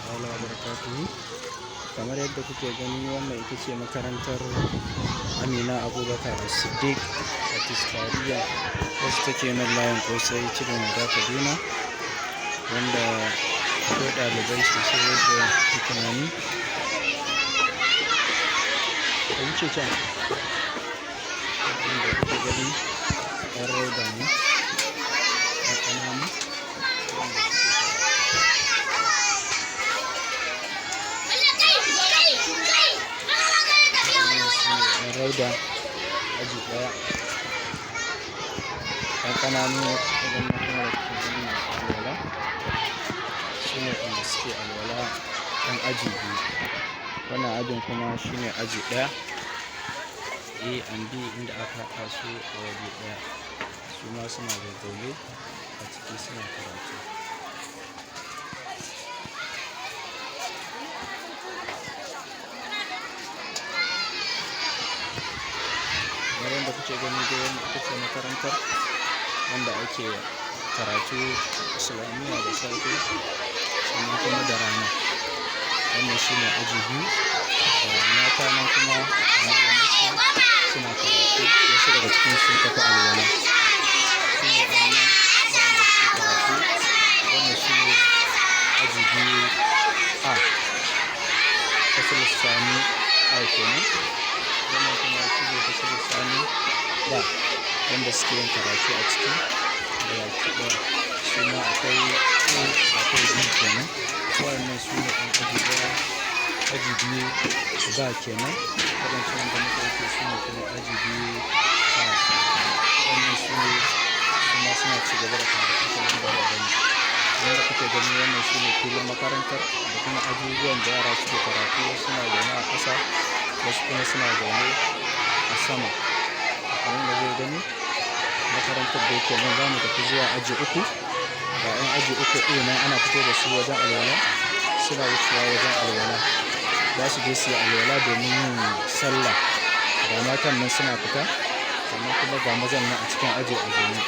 ta'ala wa barakatuhu. Kamar yadda kuke gani, wannan ita ce makarantar Amina Abubakar As-Siddiq At-Tistariya, wacce take nan layin Ƙosai Tudun Wada Kaduna, wanda akwai ɗalibai sosai yadda kuke tunani. A wuce can, wanda kuke gani ɗan rauda ne, ɗan ƙananu, wanda suke ɗan rauda aji ɗaya, ɗan ƙananu waɗannan kuma da kuke gani masu alwala, su ne wanda suke alwala ɗan aji biyu. Wannan ajin kuma shi ne aji ɗaya, A and B, inda aka haɗa su a waje ɗaya. Su ma suna zazzaune a ciki suna karatu. Kamar yadda kuke gani dai, wannan ita ce makarantar wanda ake karatu islamiyya da safe sannan kuma da rana. Wannan shi ne aji biyu, da mata nan kuma malamansu suna karatu, wasu daga cikin sun tafi alwala. Su ne waɗannan waɗanda suke karatu. Wannan shi ne aji biyu A, fasil sani A kenan. Wannan kuma shi ne fasil sani B, wanda suke yin karatu a ciki da baki ɗaya. Su ma akwai A, akwai B kenan. Waɗannan su ne ɗan aji ɗaya, aji biyu B kenan. Waɗancan wanda muka wuce su ne kuma aji biyu A. Wannan su ne su ma suna ci gaba da karatu kamar da kuka gani. Yadda kuke gani, wannan shi ne filin makarantar da kuma ajujuwan da yara suke karatu. Wasu suna zaune a ƙasa, wasu kuma suna zaune a sama. Kamar da zai gani, makarantar da yake nan za mu tafi zuwa aji uku. Ga 'yan aji uku ɗin nan ana fito da su wajen alwala, suna wucewa wajen alwala. Za su je su yi alwala domin yin sallah. Ga matan nan suna fita, sannan kuma ga mazan nan a cikin aji a zaune,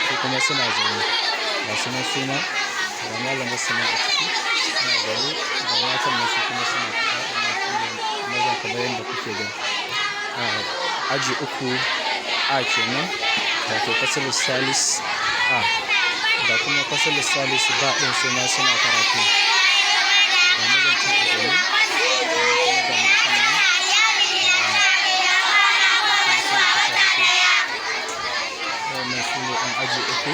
su kuma suna zaune. Ga su nan su ma, ga malamar su nan a ciki suna zaune, ga matan nan su kuma suna fita. Wannan su ne mazan kamar yadda kuke gani. Aji uku A kenan, wato fasalin salis A. Da kuma fasalin salis B ɗin su ma suna karatu. Ga mazan can a zaune, sannan kuma ga matan nan wannan su ne ɗan aji uku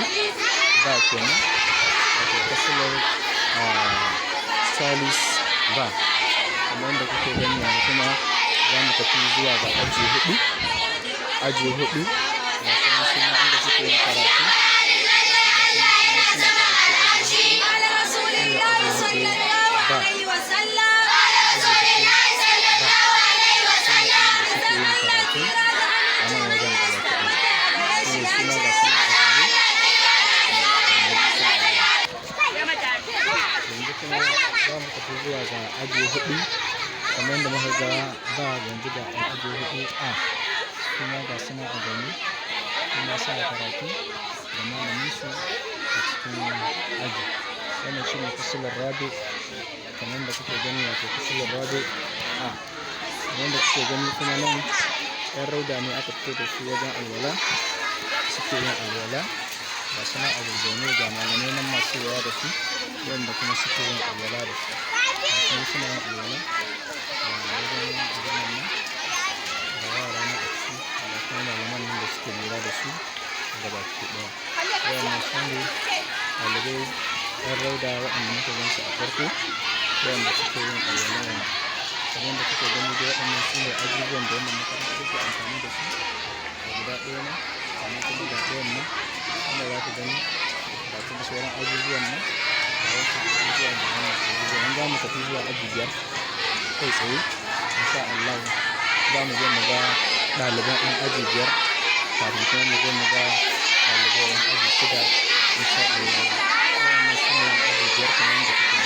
B kenan, wato fasalin salis B. Kamar yadda kuke gani, yanzu kuma za mu tafi zuwa ga aji huɗu. Aji huɗu, ga su nan su ma inda suke yin karatu. Ga su nan suna karatu aji huɗu. Shi ne aji huɗu B. Aji huɗu B. Su ne inda suke yin karatu a nan wajen gaba kaɗan. Shi ne su ma ga su nan a zaune. Yanzu kuma za mu tafi zuwa ga aji huɗu. Kamar yadda muka ga ba yanzu ga ɗan aji huɗu A. Kuma ga su nan a zaune, kuma suna karatu da malaminsu a cikin aji. Wannan shi ne fasalin rabi, kamar yadda kuke gani, wato fasalin rabi A. Kamar yadda kuke gani kuma nan 'yan rauda ne aka fito da su wajen alwala, suke yin alwala. Ga su nan a zazzaune, ga malamai nan masu yawa da su, wanda kuma suke yin alwala da su. Ga su nan suna yin alwala, ga wajen alwalan nan, ga yara nan a ciki, ga kuma malaman nan da suke lura da su gabaki ɗaya. Waɗannan su ne ɗalibai 'yan rauda waɗanda muka gan su a farko, waɗanda suke yin alwala yanzu. Kamar yadda kuke gani dai, waɗannan su ne ajujuwan da wannan makaranta take amfani da su. Ga guda ɗaya nan, sannan kuma ga ɗayan nan, wanda za ku gani, ga kuma sauran ajujuwan nan, ga wasu ajujuwan da wannan ajujuwan. Yanzu za mu tafi zuwa aji biyar kai tsaye. Insha Allah za mu je mu ga ɗaliban 'yan aji biyar, kafin kuma mu je mu ga ɗalibai 'yan aji shida. Insha Allah. Waɗannan su ne 'yan aji biyar kamar yadda kuke